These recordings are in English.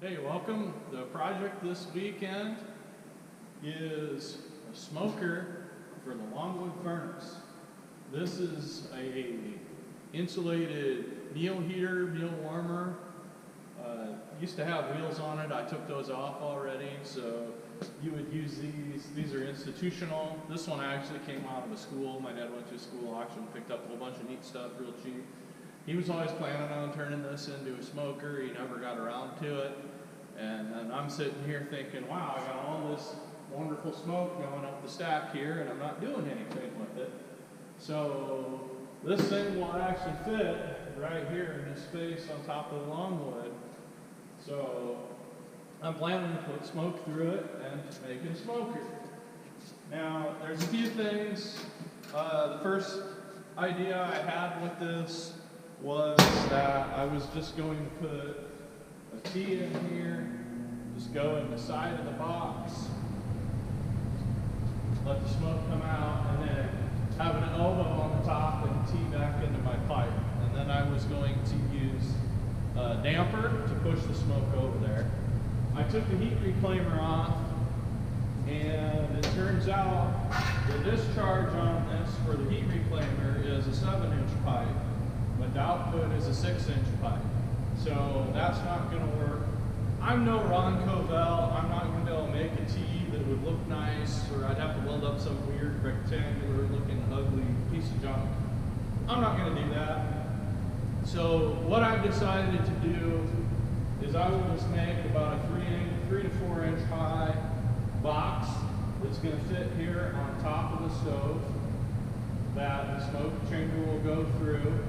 Hey, welcome. The project this weekend is a smoker for the Longwood furnace. This is a insulated meal heater, meal warmer. Used to have wheels on it. I took those off already, so you would use these. These are institutional. This one actually came out of a school. My dad went to a school auction, picked up a whole bunch of neat stuff real cheap. He was always planning on turning this into a smoker. He never got around to it. And then I'm sitting here thinking, wow, I got all this wonderful smoke going up the stack here, and I'm not doing anything with it. So this thing will actually fit right here in this space on top of the Longwood. So I'm planning to put smoke through it and make it a smoker. Now, there's a few things. The first idea I had with this was that I was just going to put a T in here, just go in the side of the box, let the smoke come out, and then have an elbow on the top and T back into my pipe. And then I was going to use a damper to push the smoke over there. I took the heat reclaimer off, and it turns out the discharge on this for the heat reclaimer is a 7-inch pipe, but the output is a 6-inch pipe. So that's not going to work. I'm no Ron Covell. I'm not going to be able to make a T that would look nice, or I'd have to weld up some weird rectangular looking ugly piece of junk. I'm not going to do that. So what I've decided to do is I will just make about a 3 to 4 inch high box that's going to fit here on top of the stove that the smoke chamber will go through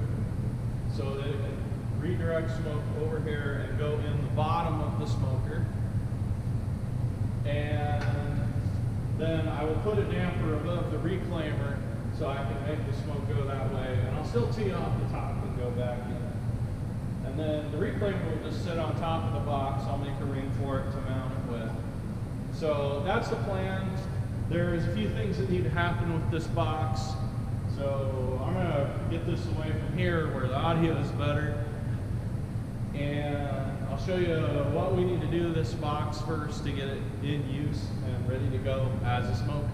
so that it can redirect smoke over here and go in the bottom of the smoker. And then I will put a damper above the reclaimer so I can make the smoke go that way. And I'll still tee off the top and go back in. And then the reclaimer will just sit on top of the box. I'll make a ring for it to mount it with. So that's the plan. There's a few things that need to happen with this box. So I'm going to get this away from here where the audio is better. And I'll show you what we need to do to this box first to get it in use and ready to go as a smoker.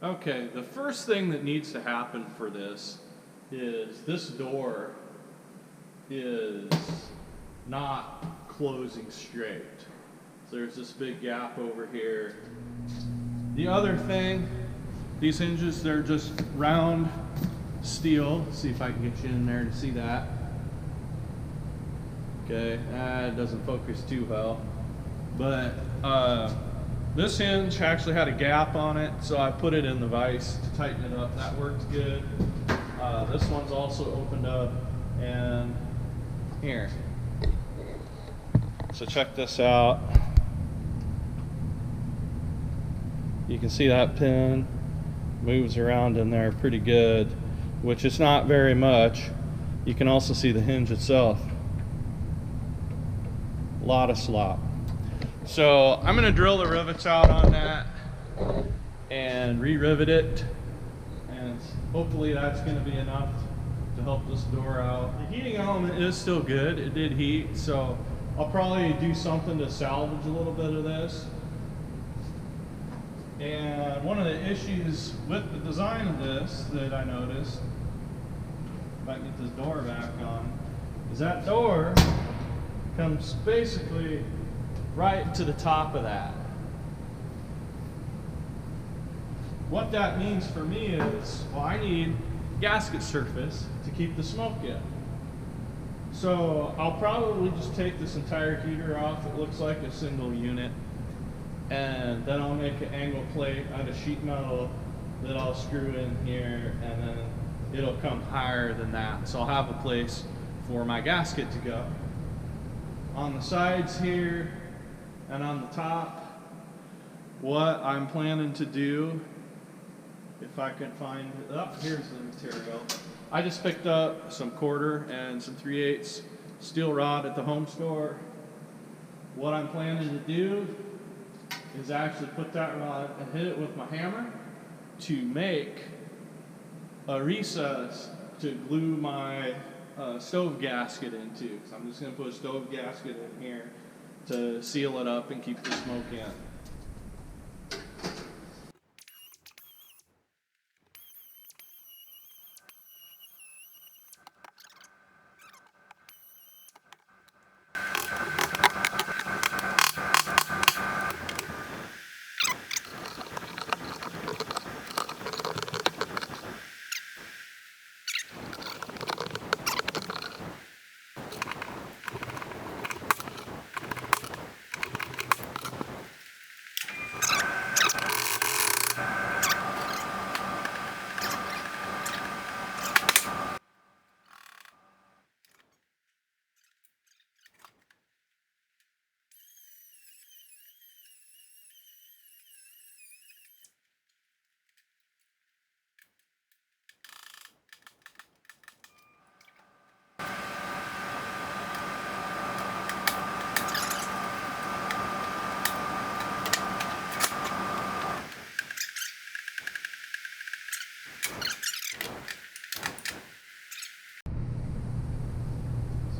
Okay, the first thing that needs to happen for this is this door is not closing straight. So there's this big gap over here. The other thing, these hinges, they're just round steel. Let's see if I can get you in there to see that. Okay, it doesn't focus too well. But this hinge actually had a gap on it, so I put it in the vise to tighten it up. That worked good. This one's also opened up, and here. So check this out. You can see that pin moves around in there pretty good, which is not very much. You can also see the hinge itself. A lot of slop. So I'm going to drill the rivets out on that and re-rivet it, and hopefully that's going to be enough to help this door out. The heating element is still good. It did heat, so I'll probably do something to salvage a little bit of this. And one of the issues with the design of this that I noticed, if I can get this door back on, is that door comes basically right to the top of that. What that means for me is, well, I need gasket surface to keep the smoke in. So I'll probably just take this entire heater off. It looks like a single unit. And then I'll make an angle plate out of sheet metal that I'll screw in here, and then it'll come higher than that. So I'll have a place for my gasket to go. On the sides here and on the top, what I'm planning to do, if I can find, oh, here's the material. I just picked up some 1/4 and some 3/8 steel rod at the home store. What I'm planning to do is actually put that rod and hit it with my hammer to make a recess to glue my stove gasket into. So I'm just going to put a stove gasket in here to seal it up and keep the smoke in.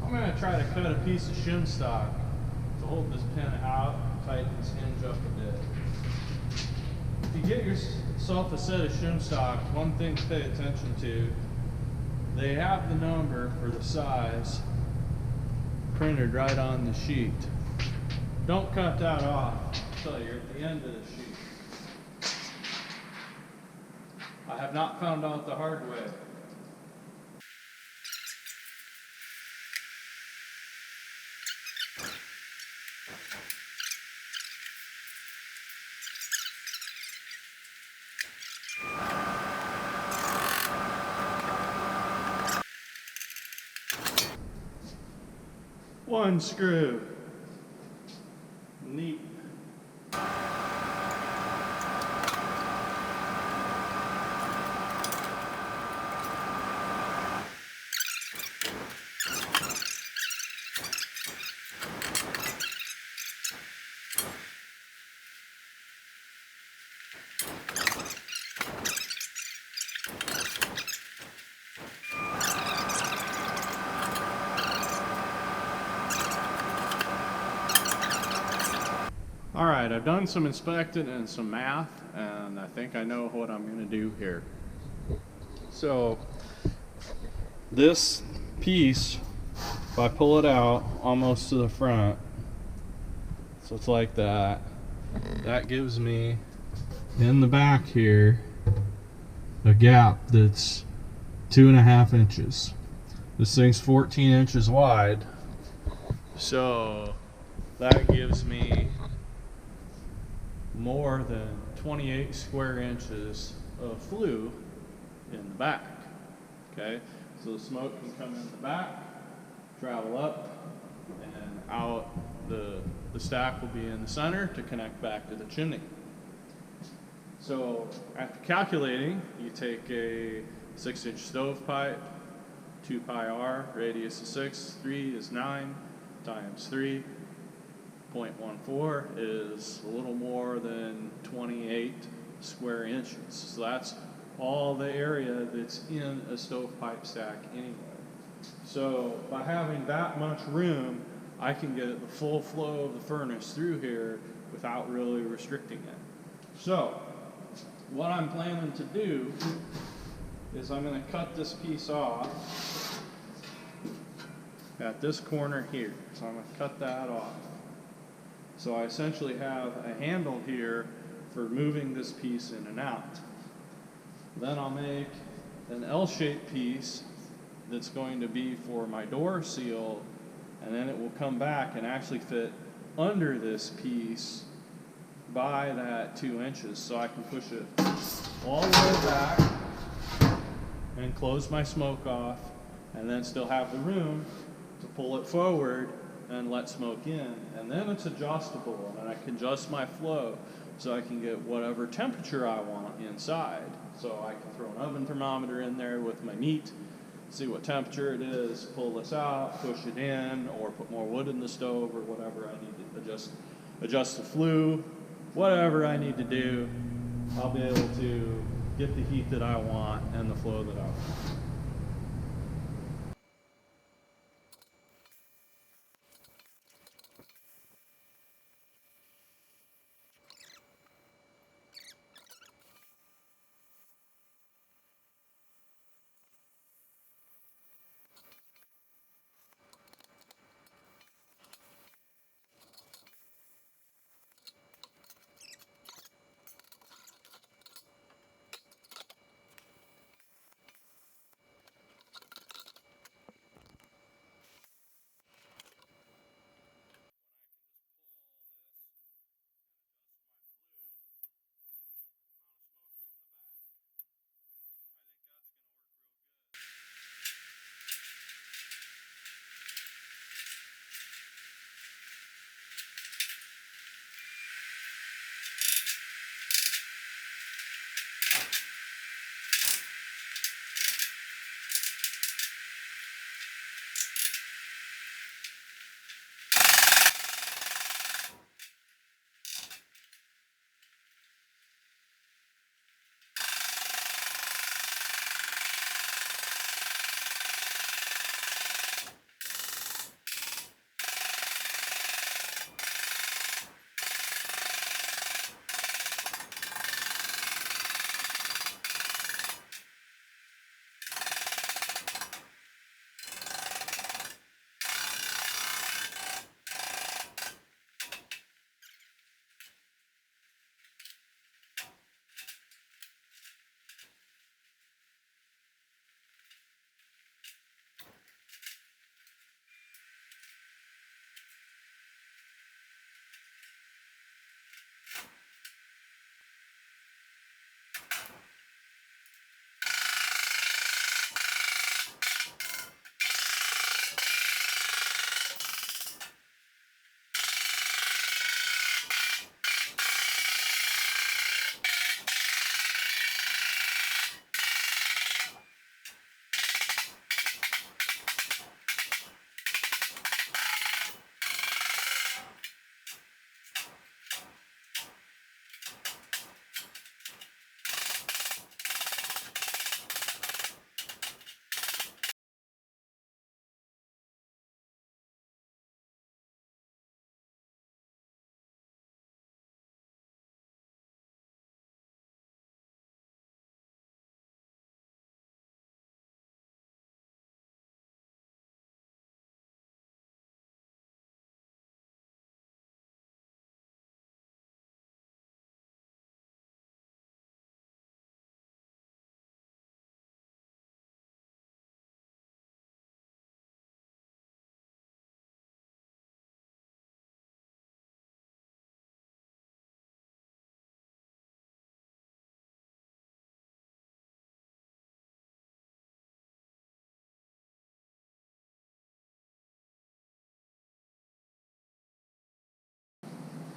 I'm going to try to cut a piece of shim stock to hold this pin out and tighten this hinge up a bit. If you get yourself a set of shim stock, one thing to pay attention to, they have the number for the size printed right on the sheet. Don't cut that off until you're at the end of the sheet. I have not found out the hard way. One screw. Neat. Alright, I've done some inspecting and some math, and I think I know what I'm going to do here. So, this piece, if I pull it out almost to the front, so it's like that, that gives me, in the back here, a gap that's 2.5 inches. This thing's 14 inches wide, so that gives me more than 28 square inches of flue in the back. Okay, so the smoke can come in the back, travel up and out. The stack will be in the center to connect back to the chimney. So after calculating, you take a 6-inch stovepipe, 2 pi r, radius is 6, 3 is 9, times 3. 0.14 is a little more than 28 square inches. So that's all the area that's in a stovepipe stack anyway. So by having that much room, I can get the full flow of the furnace through here without really restricting it. So what I'm planning to do is I'm going to cut this piece off at this corner here. So I'm going to cut that off. So I essentially have a handle here for moving this piece in and out. Then I'll make an L-shaped piece that's going to be for my door seal, and then it will come back and actually fit under this piece by that 2 inches, so I can push it all the way back and close my smoke off, and then still have the room to pull it forward and let smoke in. And then it's adjustable, and I can adjust my flow so I can get whatever temperature I want inside. So I can throw an oven thermometer in there with my meat, see what temperature it is, pull this out, push it in, or put more wood in the stove, or whatever I need to adjust the flue, whatever I need to do, I'll be able to get the heat that I want and the flow that I want.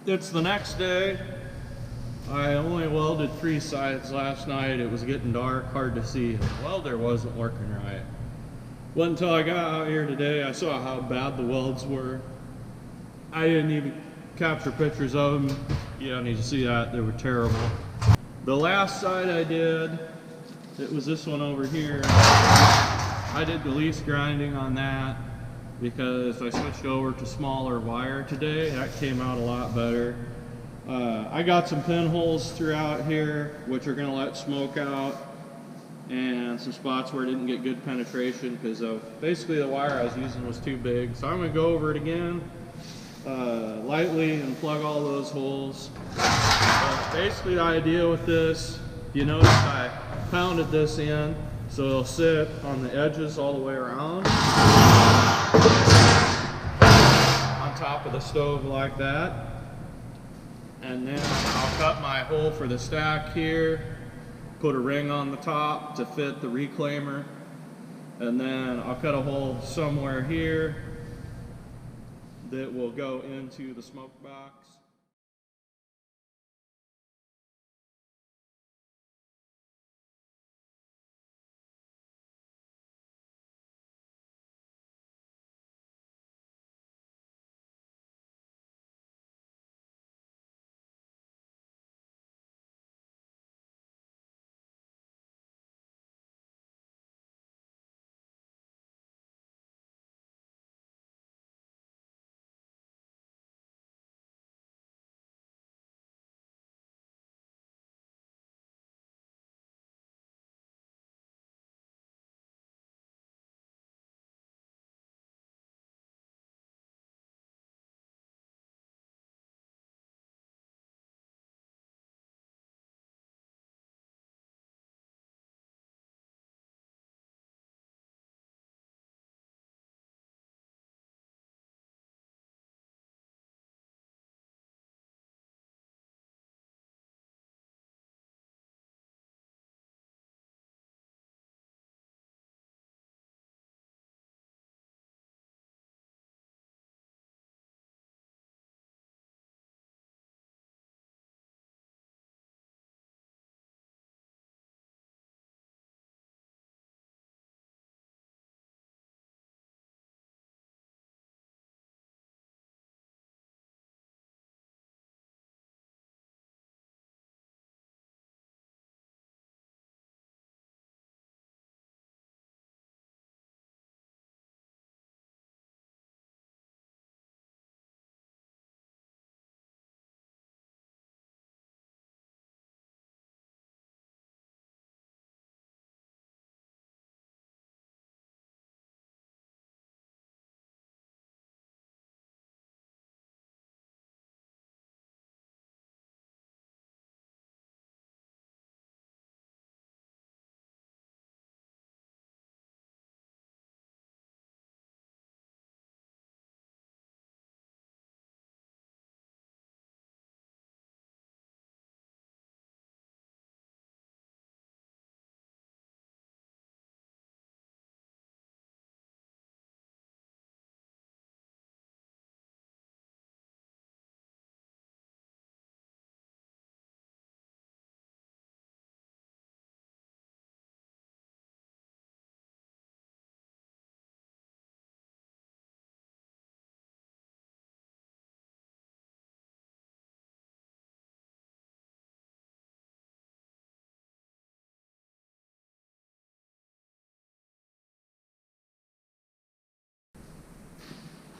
It's the next day. I only welded 3 sides last night. It was getting dark, hard to see. The welder wasn't working right. Wasn't until I got out here today I saw how bad the welds were. I didn't even capture pictures of them. You don't need to see that. They were terrible. The last side I did, it was this one over here. I did the least grinding on that because I switched over to smaller wire today. That came out a lot better. I got some pinholes throughout here which are going to let smoke out, and some spots where it didn't get good penetration because basically the wire I was using was too big. So I'm going to go over it again lightly and plug all those holes. Basically the idea with this, you notice I pounded this in so it'll sit on the edges all the way around on top of the stove like that. And then I'll cut my hole for the stack here, put a ring on the top to fit the reclaimer, and then I'll cut a hole somewhere here that will go into the smoke box.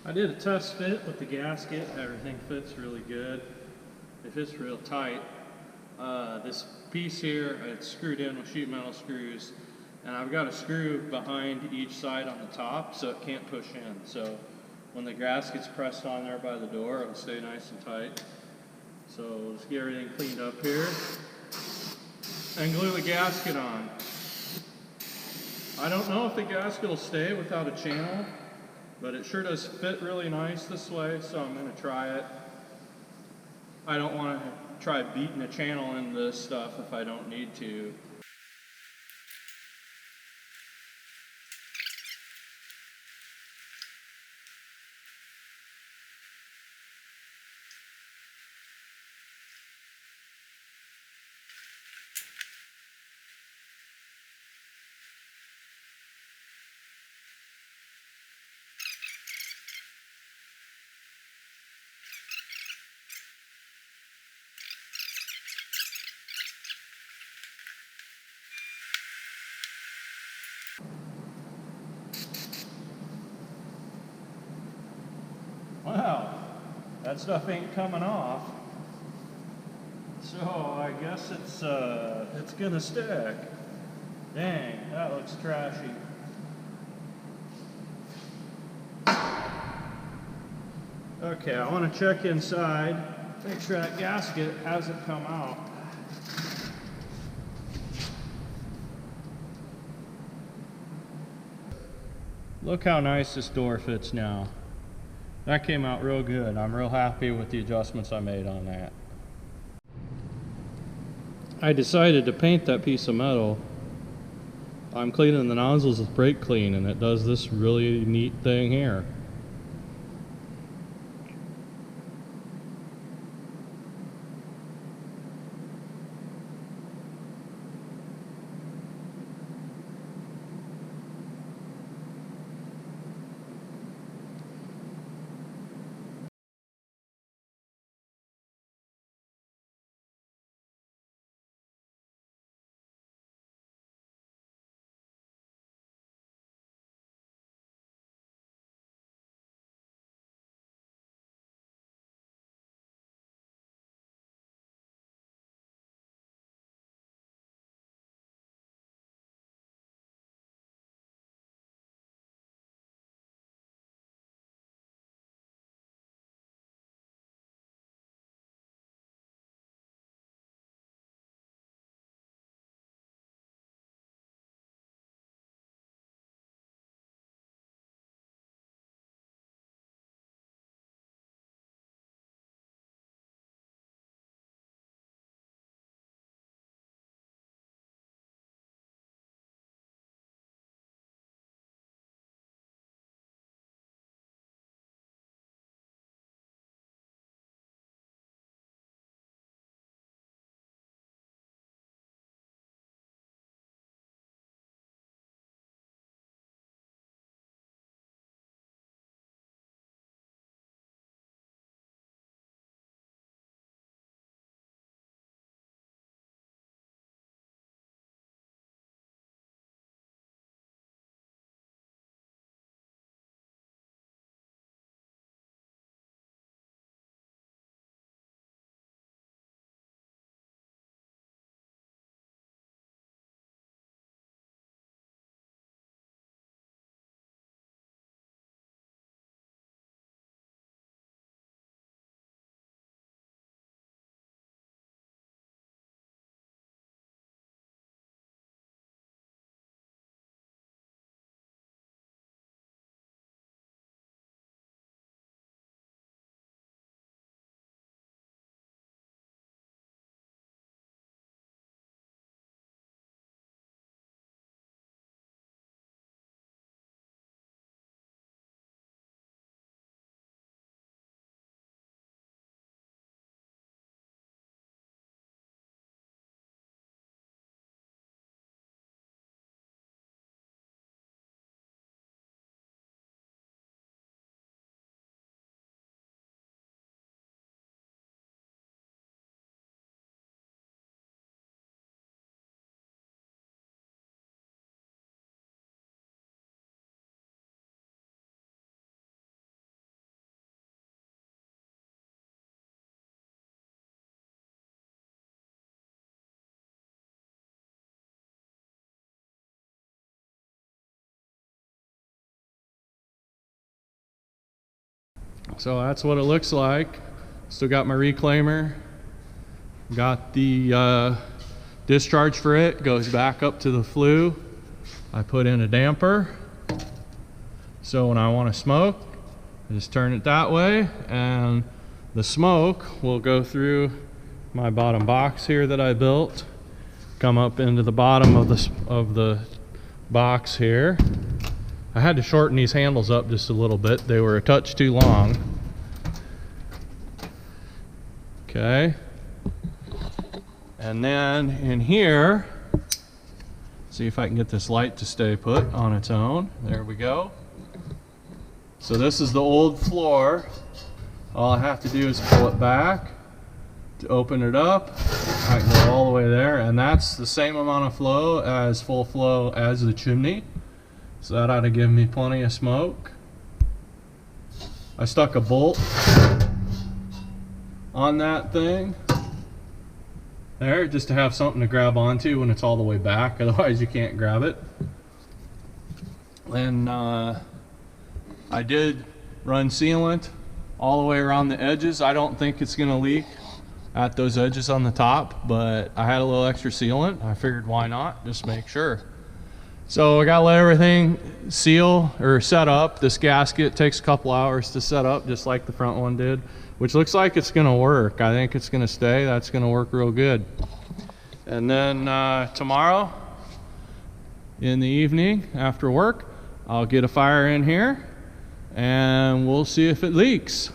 I did a test fit with the gasket. Everything fits really good. It fits real tight. This piece here, it's screwed in with sheet metal screws, and I've got a screw behind each side on the top so it can't push in. So when the gasket's pressed on there by the door, it'll stay nice and tight. So let's get everything cleaned up here and glue the gasket on. I don't know if the gasket will stay without a channel, but it sure does fit really nice this way, so I'm going to try it. I don't want to try beating a channel into this stuff if I don't need to. That stuff ain't coming off. So I guess it's gonna stick. Dang, that looks trashy. Okay, I want to check inside, make sure that gasket hasn't come out. Look how nice this door fits now. That came out real good. I'm real happy with the adjustments I made on that. I decided to paint that piece of metal. I'm cleaning the nozzles with brake clean, and it does this really neat thing here. So that's what it looks like. Still got my reclaimer. Got the discharge for it. Goes back up to the flue. I put in a damper. So when I want to smoke, I just turn it that way, and the smoke will go through my bottom box here that I built, come up into the bottom of the box here. I had to shorten these handles up just a little bit. They were a touch too long. Okay. And then in here, see if I can get this light to stay put on its own. There we go. So this is the old floor. All I have to do is pull it back to open it up. I can go all the way there, and that's the same amount of flow as full flow as the chimney. So that ought to give me plenty of smoke. I stuck a bolt on that thing there, just to have something to grab onto when it's all the way back, otherwise you can't grab it. And I did run sealant all the way around the edges. I don't think it's gonna leak at those edges on the top, but I had a little extra sealant. I figured why not, just make sure. So I gotta let everything seal or set up. This gasket takes a couple hours to set up, just like the front one did, which looks like it's gonna work. I think it's gonna stay. That's gonna work real good. And then tomorrow in the evening after work, I'll get a fire in here and we'll see if it leaks.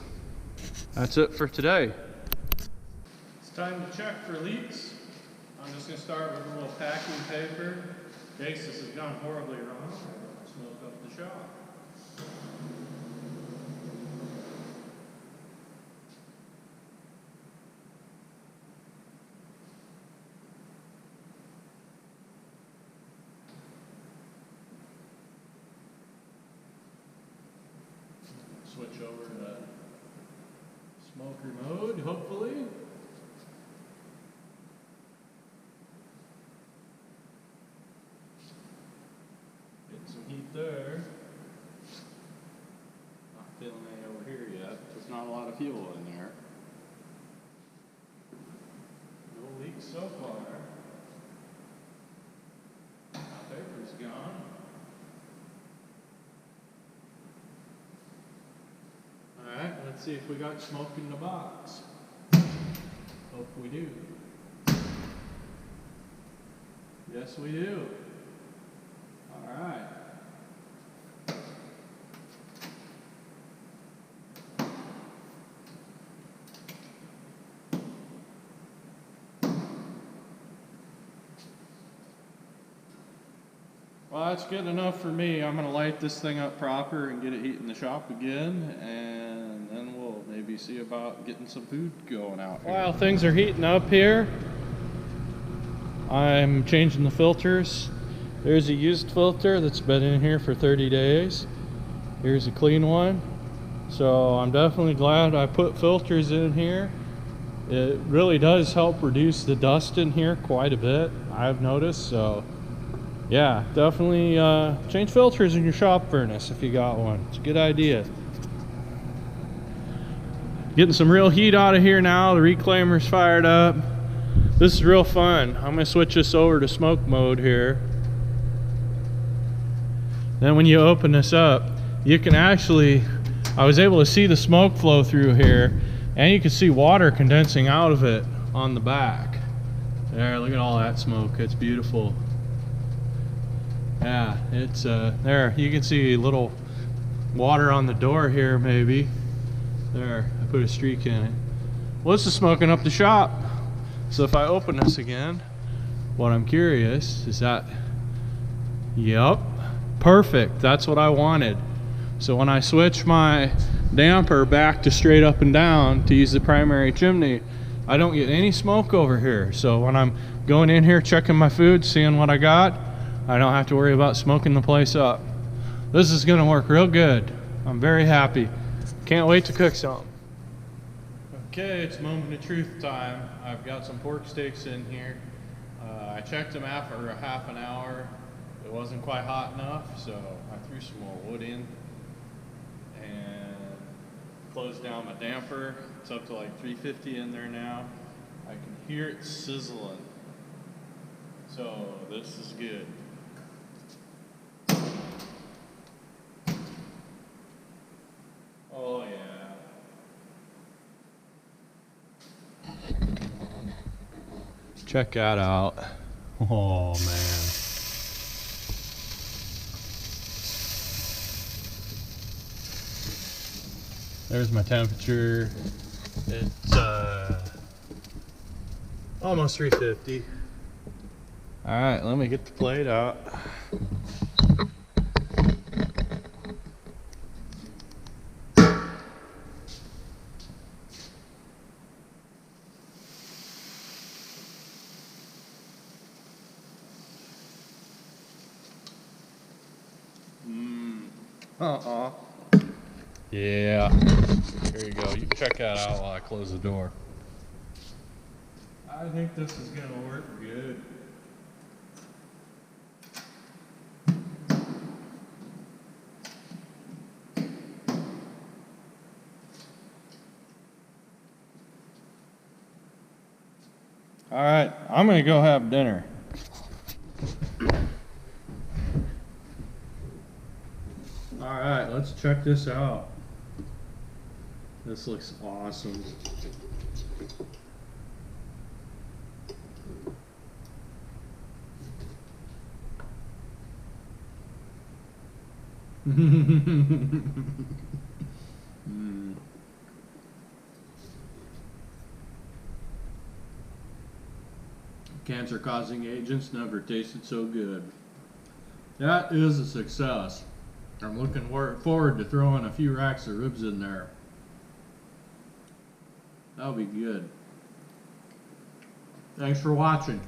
That's it for today. It's time to check for leaks. I'm just gonna start with a little packing paper. In case this has gone horribly wrong, I don't smoke up the shop. Switch over to smoker mode, hopefully. Getting some heat there. Not feeling any over here yet. There's not a lot of fuel in there. No leaks so far. Paper's gone. Alright, let's see if we got smoke in the box. Hope we do. Yes, we do. Alright. Well, that's good enough for me. I'm going to light this thing up proper and get it heat in the shop again, and then we'll maybe see about getting some food going out here. While things are heating up here, I'm changing the filters. There's a used filter that's been in here for 30 days. Here's a clean one. So I'm definitely glad I put filters in here. It really does help reduce the dust in here quite a bit, I've noticed. So yeah, definitely change filters in your shop furnace if you got one. It's a good idea. Getting some real heat out of here now. The reclaimer's fired up. This is real fun. I'm gonna switch this over to smoke mode here. Then when you open this up, you can actually, I was able to see the smoke flow through here, and you can see water condensing out of it on the back. There, look at all that smoke. It's beautiful. Yeah, it's there. You can see a little water on the door here, maybe. There, I put a streak in it. Well, this is smoking up the shop. So if I open this again, what I'm curious is that, yep, perfect. That's what I wanted. So when I switch my damper back to straight up and down to use the primary chimney, I don't get any smoke over here. So when I'm going in here, checking my food, seeing what I got, I don't have to worry about smoking the place up. This is gonna work real good. I'm very happy. Can't wait to cook something. Okay, it's moment of truth time. I've got some pork steaks in here. I checked them after a half an hour. It wasn't quite hot enough, so I threw some more wood in and closed down my damper. It's up to like 350 in there now. I can hear it sizzling. So this is good. Oh yeah. Check that out. Oh man. There's my temperature. It's almost 350. All right, let me get the plate out. Yeah. There you go. You can check that out while I close the door. I think this is gonna work good. All right, I'm gonna go have dinner. All right, let's check this out. This looks awesome. Cancer-causing agents never tasted so good. That is a success. I'm looking forward to throwing a few racks of ribs in there. That'll be good. Thanks for watching.